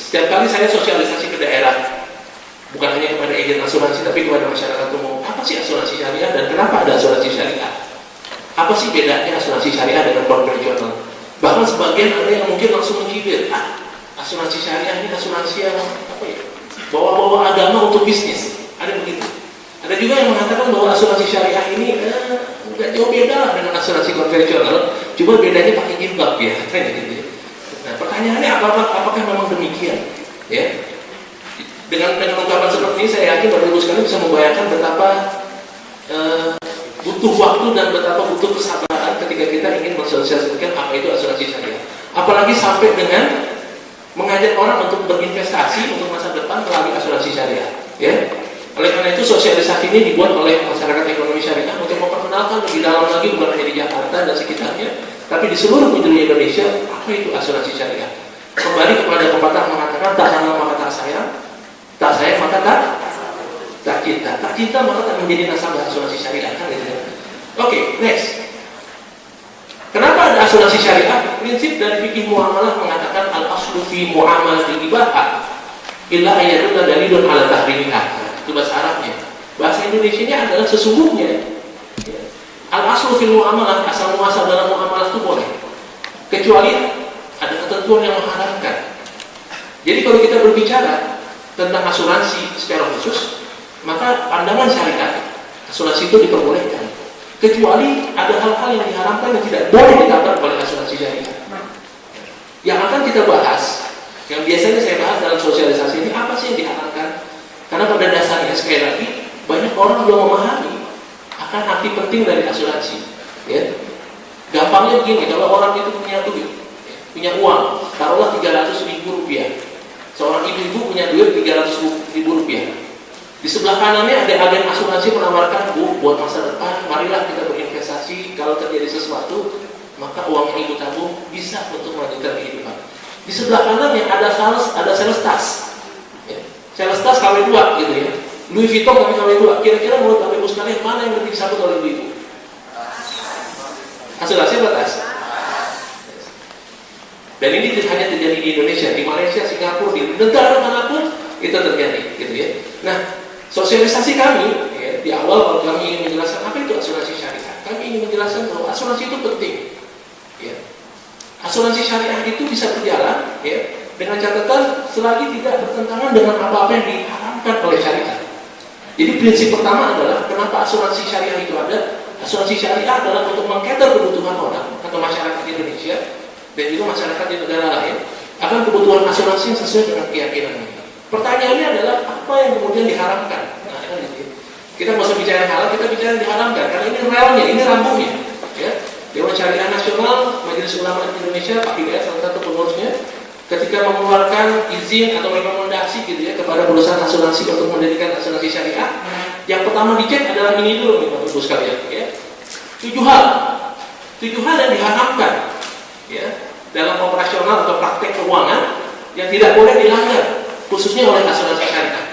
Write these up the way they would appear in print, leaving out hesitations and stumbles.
Setiap kali saya sosialisasi ke daerah, bukan hanya kepada agen asuransi tapi kepada masyarakat umum, apa sih asuransi syariah dan kenapa ada asuransi syariah? Apa sih bedanya asuransi syariah dengan konvensional? Bahkan sebagian ada yang mungkin langsung mencibir, asuransi syariah ini asuransi yang apa ya? Bawa-bawa agama untuk bisnis. Ada begitu. Ada juga yang mengatakan bahwa asuransi syariah ini nggak jauh beda lah dengan asuransi konvensional, cuma bedanya pakai jilbab ya. Gitu. Nah, pertanyaannya apakah memang demikian? Ya. Dengan ungkapan seperti ini saya yakin Bapak Ibu sekalian bisa membayangkan betapa butuh waktu dan betapa butuh kesabaran ketika kita ingin mensosialisasikan apa itu asuransi syariah. Apalagi sampai dengan mengajak orang untuk berinvestasi untuk masa depan melalui asuransi syariah. Ya. Oleh karena itu sosialisasi ini dibuat oleh masyarakat ekonomi syariah untuk memperkenalkan lebih dalam lagi bukan hanya di Jakarta dan sekitarnya, tapi di seluruh penjuru Indonesia apa itu asuransi syariah. Kembali kepada pepatah mengatakan tak kenal maka tak sayang, tak sayang maka tak cinta, tak cinta maka tak menjadi nasabah asuransi syariah kan gitu. Oke, next. Kenapa ada asuransi syariah? Prinsip dari fikih muamalah mengatakan al-aslu fi muamalatil ibahah illa ayyadullah dalilun ala tahrimiha. Itu bahasa Arabnya. Bahasa Indonesianya adalah sesungguhnya al-aslu fil muamalah, asal muasal dalam muamalah itu boleh, kecuali ada ketentuan yang mengharamkan. Jadi kalau kita berbicara tentang asuransi secara khusus, maka pandangan syariat asuransi itu diperbolehkan, kecuali ada hal-hal yang diharamkan yang tidak boleh ditabrak oleh asuransi syariah. Yang akan kita bahas, yang biasanya saya bahas dalam sosialisasi ini, apa sih yang diharamkan? Karena pada dasarnya sekali lagi banyak orang belum memahami akan arti penting dari asuransi. Ya. Gampangnya begini, kalau orang itu punya duit, punya uang, taruhlah 300.000 rupiah. Seorang ibu-ibu punya duit 300.000 rupiah. Di sebelah kanannya ada agen asuransi menawarkan, Bu, buat masa depan, marilah kita berinvestasi. Kalau terjadi sesuatu, maka uang yang ibu tabung bisa untuk melanjutkan kehidupan. Di sebelah kanannya ada sales tas. Ya. Sales tas KW2 gitu ya. Louis Vuitton tapi KW2. Kira-kira menurut Bapak Ibu sekalian mana yang lebih disambut oleh ibu? Asuransi apa tas? Dan ini tidak hanya terjadi di Indonesia, di Malaysia, Singapura, di negara manapun itu terjadi, gitu ya. Nah, sosialisasi kami ya, di awal kalau kami ingin menjelaskan apa itu asuransi syariah, kami ingin menjelaskan bahwa asuransi itu penting. Ya. Asuransi syariah itu bisa berjalan, ya, dengan catatan selagi tidak bertentangan dengan apa-apa yang diharamkan oleh syariat. Jadi prinsip pertama adalah kenapa asuransi syariah itu ada? Asuransi syariah adalah untuk mengcater kebutuhan orang atau masyarakat Indonesia dan juga masyarakat di negara lain akan kebutuhan asuransi yang sesuai dengan keyakinannya. Pertanyaannya adalah apa yang kemudian diharamkan? Nah, kan gitu. Kita nggak usah bicara halal, kita bicara yang diharamkan karena ini realnya, ini rambungnya. Ya. Dewan Syariah Nasional, Majelis Ulama Indonesia, Pak Hidayat salah satu pengurusnya, ketika mengeluarkan izin atau rekomendasi gitu ya kepada perusahaan asuransi untuk mendirikan asuransi syariah, yang pertama dicek adalah ini dulu nih Bapak Ibu sekalian. Ya. 7 hal yang diharamkan. Ya. Dalam operasional atau praktek keuangan yang tidak boleh dilanggar, khususnya oleh asuransi syariah.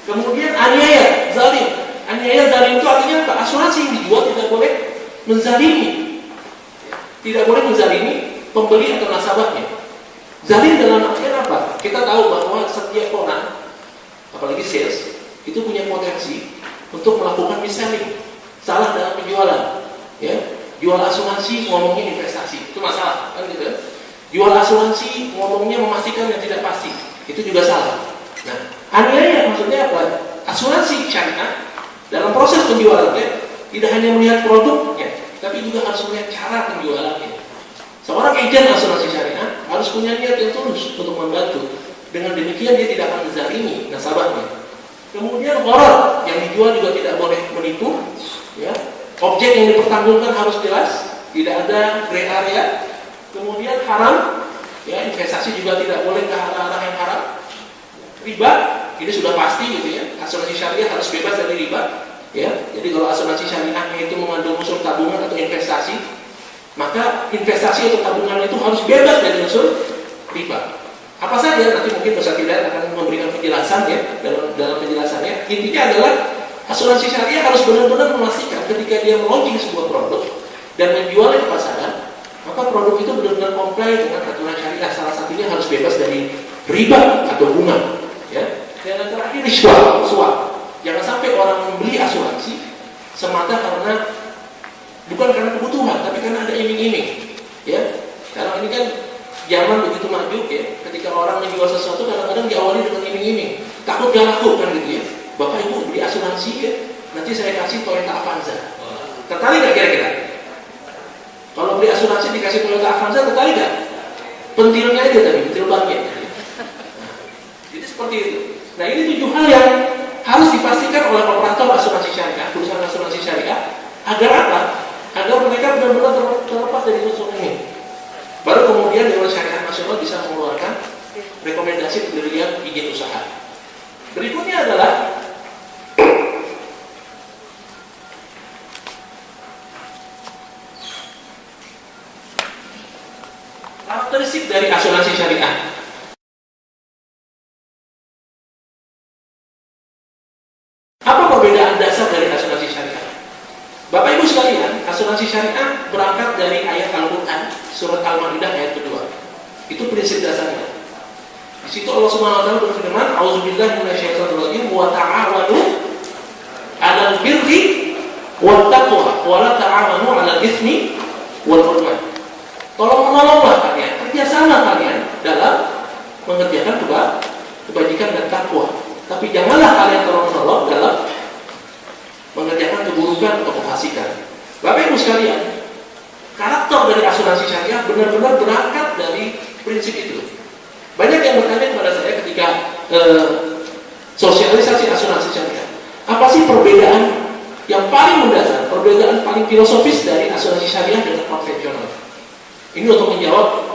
Kemudian aniaya, zalim. Aniaya, zalim itu artinya apa? Asuransi yang dijual tidak boleh menzalimi. Tidak boleh menzalimi pembeli atau nasabahnya. Zalim dalam artian apa? Kita tahu bahwa setiap orang, apalagi sales, itu punya potensi untuk melakukan mis-selling, salah dalam penjualan. Ya, jual asuransi ngomongnya investasi, itu masalah, kan gitu. Jual asuransi ngomongnya memastikan yang tidak pasti, itu juga salah. Nah, aniaya maksudnya apa? Asuransi syariah dalam proses penjualannya tidak hanya melihat produknya, tapi juga harus melihat cara penjualannya. Seorang agen asuransi syariah harus punya niat yang tulus untuk membantu. Dengan demikian dia tidak akan menzalimi nasabahnya. Kemudian gharar yang dijual juga tidak boleh menipu, ya. Objek yang dipertanggungjawabkan harus jelas, tidak ada gray area. Kemudian haram, ya, investasi juga tidak boleh ke arah-arah yang haram. Riba, ini sudah pasti gitu ya. Asuransi syariah harus bebas dari riba, ya. Jadi kalau asuransi syariahnya itu mengandung unsur tabungan atau investasi, maka investasi atau tabungan itu harus bebas dari unsur riba. Apa saja nanti mungkin Ustaz Hidayat akan memberikan penjelasan ya dalam penjelasannya. Intinya adalah asuransi syariah harus benar-benar memastikan ketika dia meluncurkan sebuah produk dan menjualnya ke pasaran, maka produk itu benar-benar comply dengan aturan syariah. Salah satunya harus bebas dari riba atau bunga. Ya. Dan yang terakhir suap. Jangan sampai orang membeli asuransi semata karena bukan karena kebutuhan, tapi karena ada iming-iming. Ya. Sekarang ini kan zaman begitu maju ya. Ketika orang menjual sesuatu kadang-kadang diawali dengan iming-iming. Takut gak laku kan gitu ya. Bapak Ibu beli asuransi ya, nanti saya kasih Toyota Avanza. Tertarik gak kira-kira? Kalau beli asuransi dikasih Toyota Avanza, tertarik gak? Pentilnya aja tadi, pentil bannya. Jadi seperti itu. Nah ini 7 hal yang harus dipastikan oleh operator asuransi syariah, perusahaan asuransi syariah, agar apa? Agar mereka benar-benar terlepas dari unsur ini. Baru kemudian Dewan Syariah Nasional bisa mengeluarkan rekomendasi pendirian izin usaha. Berikutnya adalah karakteristik dari asuransi syariah. Apa perbedaan dasar dari asuransi syariah? Bapak Ibu sekalian, asuransi syariah berangkat dari ayat Al-Quran, surat Al-Maidah ayat kedua. Itu prinsip dasarnya. Di situ Allah Subhanahu wa taala berfirman, "A'udzubillahi minasyaitonirrajim wa ta'awanu 'alal birri wat taqwa wa la ta'awanu 'alal itsmi wal 'udwan." Tolong menolonglah kalian, kerjasama kalian dalam mengerjakan kebajikan dan takwa. Tapi janganlah kalian tolong menolong dalam mengerjakan keburukan atau kefasikan. Bapak Ibu sekalian, karakter dari asuransi syariah benar-benar berangkat dari prinsip itu. Banyak yang bertanya kepada saya ketika sosialisasi asuransi syariah, apa sih perbedaan yang paling mendasar, perbedaan paling filosofis dari asuransi syariah dengan konvensional? Ini untuk menjawab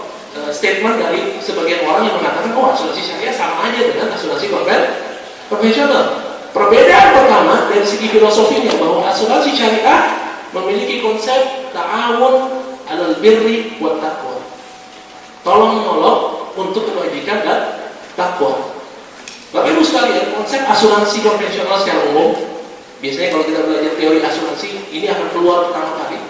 statement dari sebagian orang yang mengatakan, oh asuransi syariah sama aja dengan asuransi konvensional. Perbedaan pertama dari segi filosofinya bahwa asuransi syariah memiliki konsep ta'awun 'alal birri wat taqwa. Tolong menolong untuk kebajikan dan takwa. Bapak Ibu sekalian, konsep asuransi konvensional secara umum, biasanya kalau kita belajar teori asuransi, ini akan keluar pertama kali.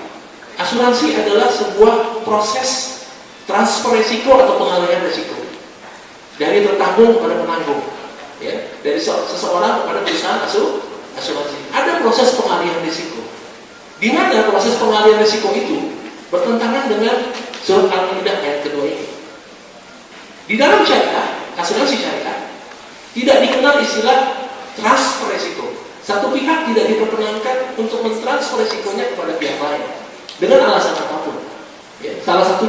Asuransi adalah sebuah proses transfer risiko atau pengalihan risiko dari tertanggung kepada penanggung, ya, dari seseorang kepada perusahaan asuransi. Ada proses pengalihan risiko, di mana proses pengalihan risiko itu bertentangan dengan surat Al-Maidah ayat kedua ini. Di dalam syariah, asuransi syariah tidak dikenal istilah transfer risiko. Satu pihak tidak diperkenankan untuk mentransfer risikonya kepada pihak lain dengan alasan apapun. Ya, salah satu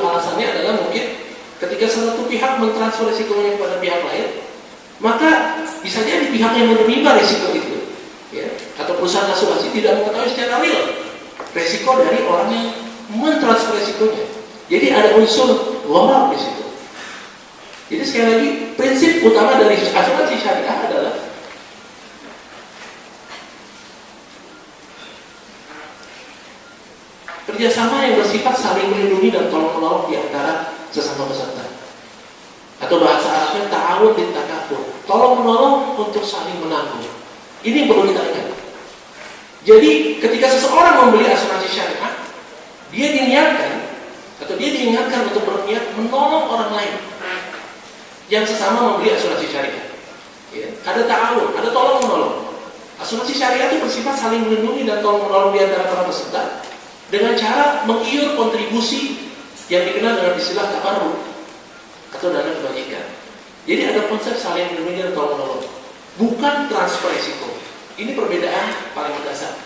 alasannya adalah mungkin ketika salah satu pihak mentransfer risikonya kepada pihak lain, maka bisa jadi pihak yang menerima risiko itu, ya, atau perusahaan asuransi tidak mengetahui secara real risiko dari orang yang mentransfer risikonya. Jadi ada unsur gharar di situ. Jadi sekali lagi, prinsip utama dari asuransi syariah adalah kerjasama yang bersifat saling melindungi dan tolong-menolong di antara sesama peserta. Atau bahasa Arabnya ta'awun bin takafur, tolong-menolong untuk saling menanggung. Ini perlu kita ingat. Jadi ketika seseorang membeli asuransi syariah, dia diniatkan atau dia diingatkan untuk berniat menolong orang lain yang sesama membeli asuransi syariah. Ya, ada ta'awun, ada tolong-menolong. Asuransi syariah itu bersifat saling melindungi dan tolong-menolong di antara para peserta dengan cara mengiur kontribusi yang dikenal dengan istilah tabarruk atau dana kebajikan. Jadi ada konsep saling melindungi dan tolong-menolong, bukan transfer risiko. Ini perbedaan paling mendasar.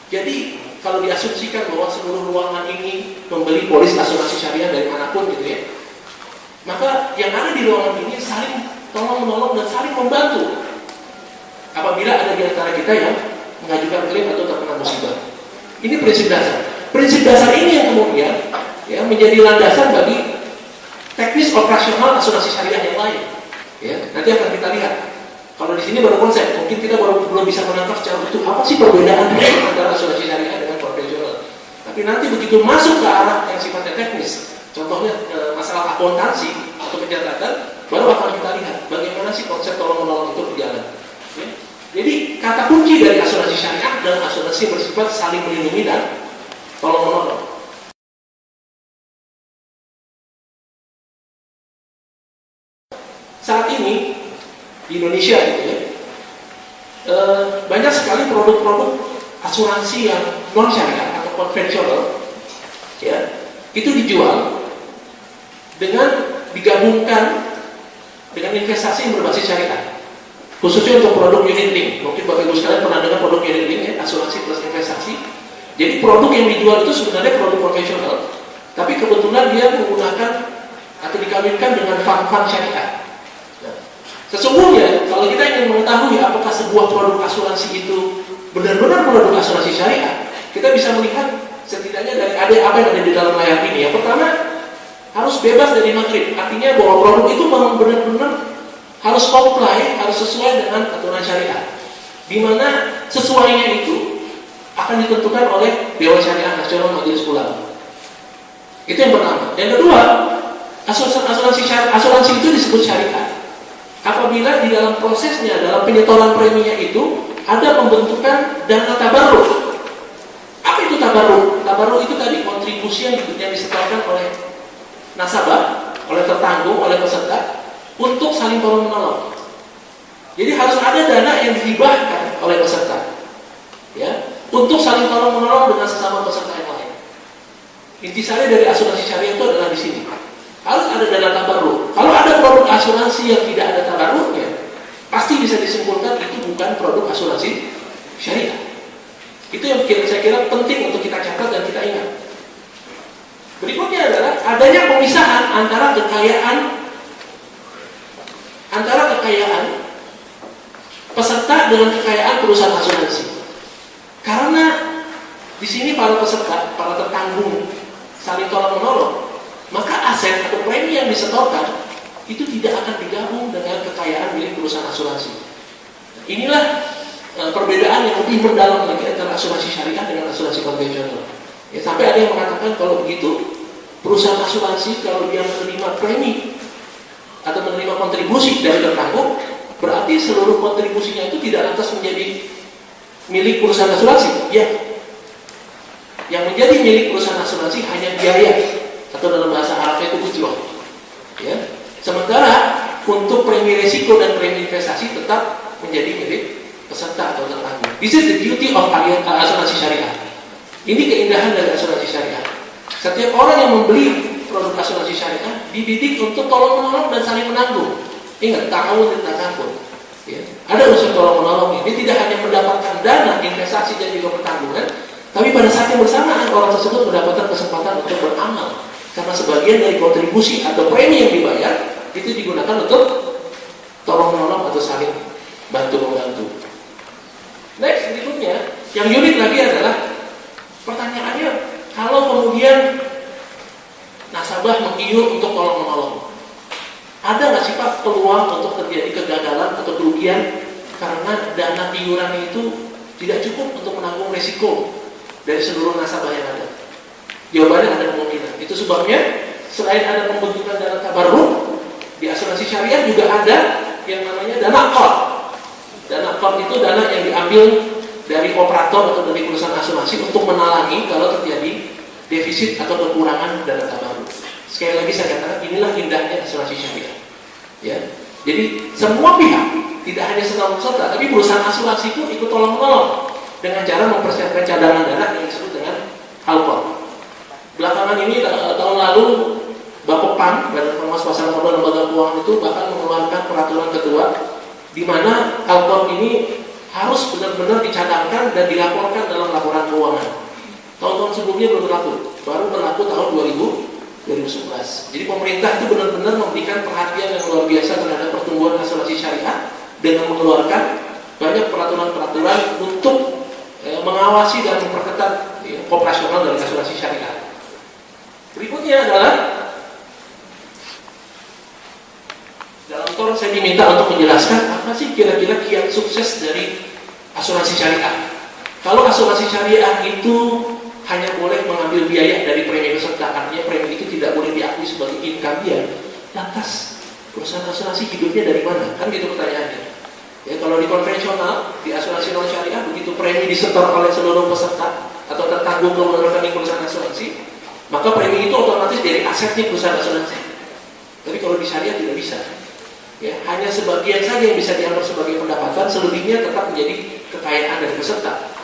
Jadi kalau diasumsikan bahwa seluruh ruangan ini membeli polis asuransi syariah dari manapun gitu ya, maka yang ada di ruangan ini saling tolong-menolong dan saling membantu apabila ada di antara kita yang mengajukan klaim atau terkena musibah. Ini prinsip dasar. Prinsip dasar ini yang kemudian ya, menjadi landasan bagi teknis operasional asuransi syariah yang lain. Ya, nanti akan kita lihat. Kalau di sini baru konsep, mungkin kita belum bisa menangkap secara utuh apa sih perbedaan antara asuransi syariah dengan konvensional. Tapi nanti begitu masuk ke arah yang sifatnya teknis, contohnya masalah akuntansi atau pencatatan, baru akan kita lihat bagaimana sih konsep tolong-menolong itu berjalan. Ya. Jadi kata kunci dari asuransi syariah adalah asuransi bersifat saling melindungi dan tolong menolong. Saat ini di Indonesia gitu ya, banyak sekali produk-produk asuransi yang non syariah atau konvensional, ya, itu dijual dengan digabungkan dengan investasi yang berbasis syariah, khususnya untuk produk unit link. Mungkin Bapak Ibu sekalian pernah dengar produk unit link, ya, asuransi plus investasi. Jadi produk yang dijual itu sebenarnya produk konvensional, tapi kebetulan dia menggunakan atau dikawinkan dengan fund-fund syariah. Nah, sesungguhnya kalau kita ingin mengetahui apakah sebuah produk asuransi itu benar-benar produk asuransi syariah, kita bisa melihat setidaknya dari apa yang ada di dalam layar ini. Yang pertama, harus bebas dari makrib, artinya bahwa produk itu memang benar-benar harus comply, harus sesuai dengan aturan syariah, di mana sesuainya itu akan ditentukan oleh Dewan Syariah Nasional Majelis Ulama. Itu yang pertama. Yang kedua, asuransi itu disebut syariah apabila di dalam prosesnya, dalam penyetoran preminya itu ada pembentukan dana tabarruk. Apa itu tabarruk? Tabarruk itu tadi kontribusi yang disetorkan oleh nasabah, oleh tertanggung, oleh peserta untuk saling tolong menolong. Jadi harus ada dana yang dihibahkan oleh peserta, ya, untuk saling tolong menolong dengan sesama peserta yang lain. Intisari dari asuransi syariah itu adalah di sini. Harus ada dana tabarruk. Kalau ada produk asuransi yang tidak ada tabarruknya, pasti bisa disimpulkan itu bukan produk asuransi syariah. Itu yang saya kira penting untuk kita catat dan kita ingat. Berikutnya adalah adanya pemisahan antara kekayaan peserta dengan kekayaan perusahaan asuransi. Karena di sini para peserta, para tertanggung saling tolong menolong, maka aset atau premi yang disetorkan itu tidak akan digabung dengan kekayaan milik perusahaan asuransi. Inilah perbedaan yang lebih mendalam lagi antara asuransi syariah dengan asuransi konvensional. Ya, sampai ada yang mengatakan kalau begitu perusahaan asuransi kalau dia menerima premi atau menerima kontribusi dari tertanggung, berarti seluruh kontribusinya itu tidak lantas menjadi milik perusahaan asuransi. Ya, yang menjadi milik perusahaan asuransi hanya biaya atau dalam bahasa Arabnya itu ujroh. Ya, sementara untuk premi risiko dan premi investasi tetap menjadi milik peserta atau tertanggung. This is the duty of asuransi syariah. Ini keindahan dari asuransi syariah. Setiap orang yang membeli produk asuransi syariah dididik untuk tolong menolong dan saling menanggung. Ingat, ta'awun dan takaful. Ya. Ada unsur tolong menolong ini tidak hanya mendapatkan dana investasi dan juga pertanggungan, tapi pada saat yang bersamaan orang tersebut mendapatkan kesempatan untuk beramal. Karena sebagian dari kontribusi atau premi yang dibayar itu digunakan untuk tolong menolong atau saling bantu membantu. Next, berikutnya yang unik lagi adalah pertanyaannya, kalau kemudian nasabah mengiur untuk tolong menolong, ada nggak sih Pak peluang untuk terjadi kegagalan atau kerugian karena dana iuran itu tidak cukup untuk menanggung risiko dari seluruh nasabah yang ada? Jawabannya ada kemungkinan. Itu sebabnya selain ada pembentukan dana tabarruk, di asuransi syariah juga ada yang namanya dana qard. Dana qard itu dana yang diambil dari operator atau dari perusahaan asuransi untuk menalangi kalau terjadi defisit atau kekurangan dana tabarruk. Sekali lagi saya katakan, inilah indahnya asuransi syariah. Ya, jadi semua pihak, tidak hanya senang peserta, tapi perusahaan asuransi pun ikut tolong menolong dengan cara mempersiapkan cadangan dana yang disebut dengan Alqor. Belakangan ini tahun lalu Bapepam, Badan Pengawas Pasar Modal Lembaga Keuangan itu bahkan mengeluarkan peraturan ketua di mana Alqor ini harus benar-benar dicadangkan dan dilaporkan dalam laporan keuangan. Tahun-tahun sebelumnya belum berlaku, baru berlaku tahun 2011. Jadi pemerintah itu benar-benar memberikan perhatian yang luar biasa terhadap pertumbuhan asuransi syariah dengan mengeluarkan banyak peraturan-peraturan untuk mengawasi dan memperketat operasional dari asuransi syariah. Berikutnya adalah dalam talk saya diminta untuk menjelaskan apa sih kira-kira kiat sukses dari asuransi syariah. Kalau asuransi syariah itu hanya boleh mengambil biaya dari premi peserta, artinya premi itu tidak boleh diakui sebagai income dia, lantas perusahaan asuransi hidupnya dari mana? Kan gitu pertanyaannya. Ya, kalau di konvensional, di asuransi non syariah, begitu premi disetor oleh seluruh peserta atau tertanggung ke rekening perusahaan asuransi, maka premi itu otomatis dari asetnya perusahaan asuransi. Tapi kalau di syariah tidak bisa. Ya, hanya sebagian saja yang bisa dianggap sebagai pendapatan, selebihnya tetap menjadi kekayaan dari peserta.